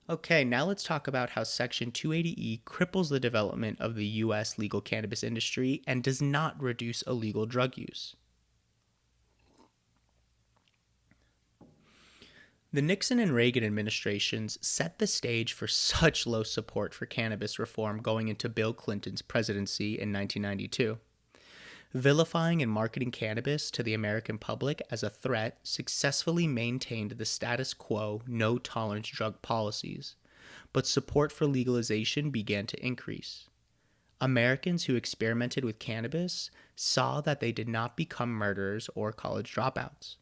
Okay, now let's talk about how Section 280E cripples the development of the U.S. legal cannabis industry and does not reduce illegal drug use. The Nixon and Reagan administrations set the stage for such low support for cannabis reform going into Bill Clinton's presidency in 1992. Vilifying and marketing cannabis to the American public as a threat successfully maintained the status quo no tolerance drug policies, but support for legalization began to increase. Americans who experimented with cannabis saw that they did not become murderers or college dropouts.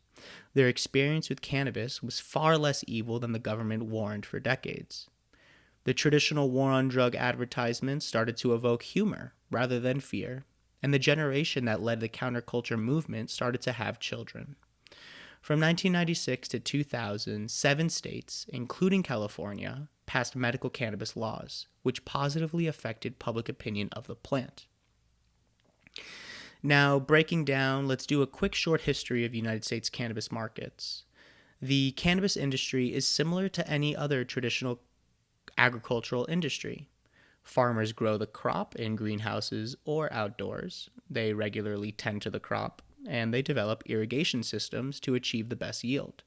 Their experience with cannabis was far less evil than the government warned for decades. The traditional war on drug advertisements started to evoke humor rather than fear, and the generation that led the counterculture movement started to have children. From 1996 to 2000, 7 states, including California, passed medical cannabis laws, which positively affected public opinion of the plant. Now, breaking down, let's do a quick short history of United States cannabis markets. The cannabis industry is similar to any other traditional agricultural industry. Farmers grow the crop in greenhouses or outdoors. They regularly tend to the crop, and they develop irrigation systems to achieve the best yield.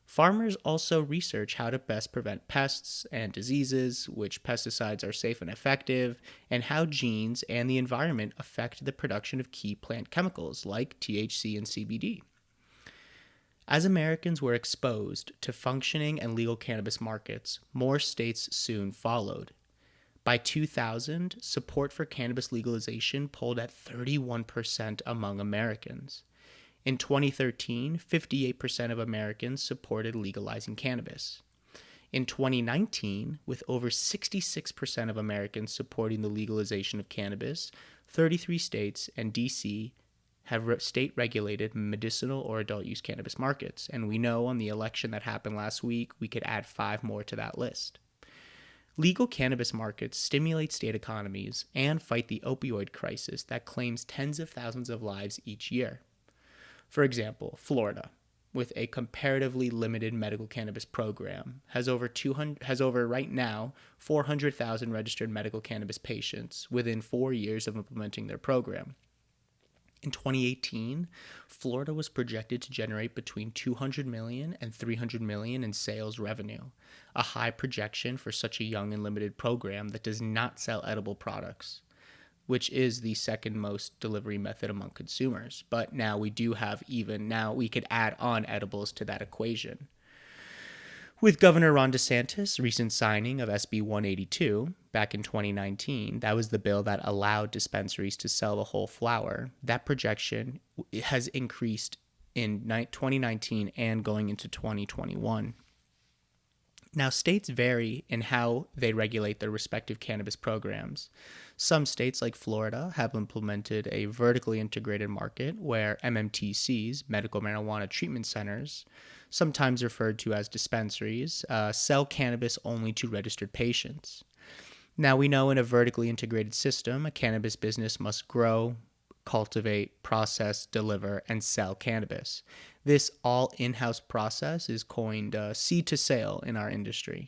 Farmers also research how to best prevent pests and diseases, which pesticides are safe and effective, and how genes and the environment affect the production of key plant chemicals like THC and CBD. As Americans were exposed to functioning and legal cannabis markets, more states soon followed. By 2000, support for cannabis legalization polled at 31% among Americans. In 2013, 58% of Americans supported legalizing cannabis. In 2019, with over 66% of Americans supporting the legalization of cannabis, 33 states and DC have state regulated medicinal or adult use cannabis markets. And we know on the election that happened last week, we could add 5 more to that list. Legal cannabis markets stimulate state economies and fight the opioid crisis that claims tens of thousands of lives each year. For example, Florida, with a comparatively limited medical cannabis program, has over right now 400,000 registered medical cannabis patients within 4 years of implementing their program. In 2018, Florida was projected to generate between 200 million and 300 million in sales revenue, a high projection for such a young and limited program that does not sell edible products, which is the second most delivery method among consumers. But now we could add on edibles to that equation. With Governor Ron DeSantis' recent signing of SB 182 back in 2019, that was the bill that allowed dispensaries to sell the whole flower. That projection has increased in 2019 and going into 2021. Now, states vary in how they regulate their respective cannabis programs. Some states, like Florida, have implemented a vertically integrated market where MMTCs, medical marijuana treatment centers, sometimes referred to as dispensaries, sell cannabis only to registered patients. Now, we know in a vertically integrated system, a cannabis business must grow, cultivate, process, deliver, and sell cannabis. This all in-house process is coined seed to sale in our industry.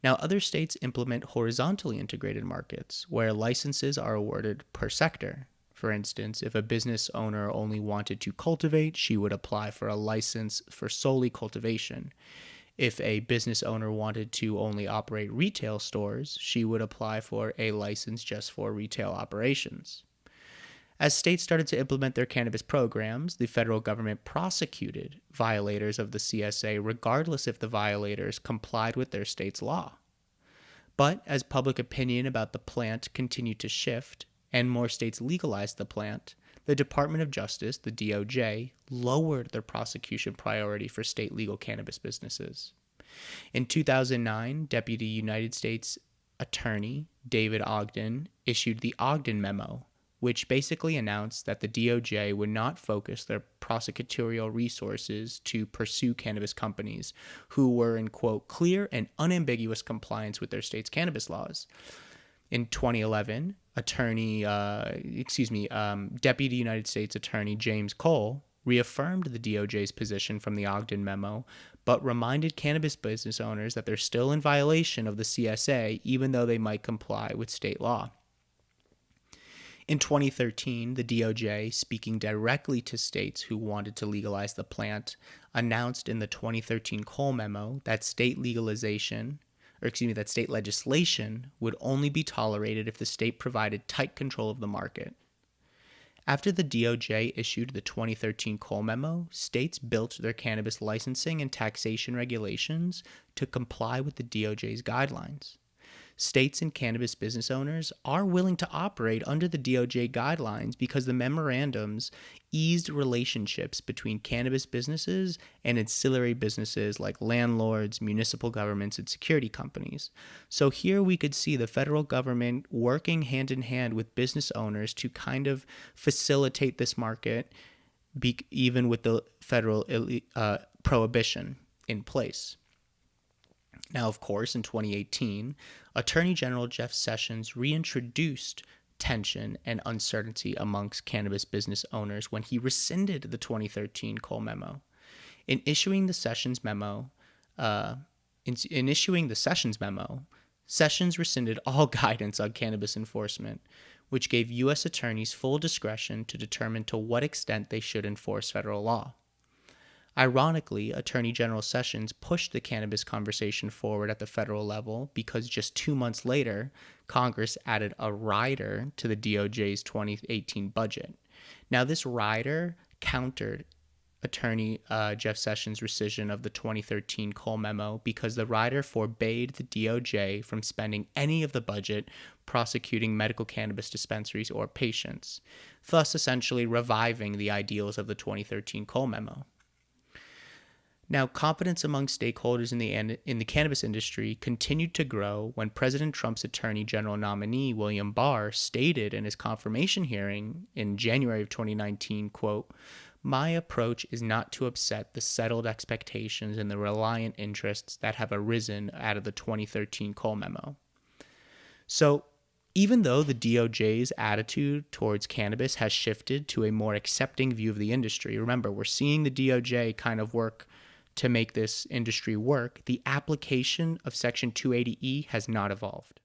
Now, other states implement horizontally integrated markets where licenses are awarded per sector. For instance, if a business owner only wanted to cultivate, she would apply for a license for solely cultivation. If a business owner wanted to only operate retail stores, she would apply for a license just for retail operations. As states started to implement their cannabis programs, the federal government prosecuted violators of the CSA regardless if the violators complied with their state's law. But as public opinion about the plant continued to shift and more states legalized the plant, the Department of Justice, the DOJ, lowered their prosecution priority for state legal cannabis businesses. In 2009, Deputy United States Attorney David Ogden issued the Ogden Memo, which basically announced that the DOJ would not focus their prosecutorial resources to pursue cannabis companies who were in, quote, clear and unambiguous compliance with their state's cannabis laws. In 2011, Deputy United States Attorney James Cole reaffirmed the DOJ's position from the Ogden Memo but reminded cannabis business owners that they're still in violation of the CSA even though they might comply with state law. In 2013, the DOJ, speaking directly to states who wanted to legalize the plant, announced in the 2013 Cole memo that state legislation would only be tolerated if the state provided tight control of the market. After the DOJ issued the 2013 Cole memo, states built their cannabis licensing and taxation regulations to comply with the DOJ's guidelines. States and cannabis business owners are willing to operate under the DOJ guidelines because the memorandums eased relationships between cannabis businesses and ancillary businesses like landlords, municipal governments, and security companies. So here we could see the federal government working hand in hand with business owners to kind of facilitate this market, even with the federal prohibition in place. Now, of course, in 2018, Attorney General Jeff Sessions reintroduced tension and uncertainty amongst cannabis business owners when he rescinded the 2013 Cole memo. In issuing the Sessions memo, Sessions rescinded all guidance on cannabis enforcement, which gave U.S. attorneys full discretion to determine to what extent they should enforce federal law. Ironically, Attorney General Sessions pushed the cannabis conversation forward at the federal level because just 2 months later, Congress added a rider to the DOJ's 2018 budget. Now, this rider countered Attorney Jeff Sessions' rescission of the 2013 Cole memo because the rider forbade the DOJ from spending any of the budget prosecuting medical cannabis dispensaries or patients, thus essentially reviving the ideals of the 2013 Cole memo. Now, confidence among stakeholders in the cannabis industry continued to grow when President Trump's Attorney General nominee, William Barr, stated in his confirmation hearing in January of 2019, quote, "My approach is not to upset the settled expectations and the reliant interests that have arisen out of the 2013 Cole memo." So, even though the DOJ's attitude towards cannabis has shifted to a more accepting view of the industry, remember, we're seeing the DOJ kind of work to make this industry work, the application of Section 280E has not evolved.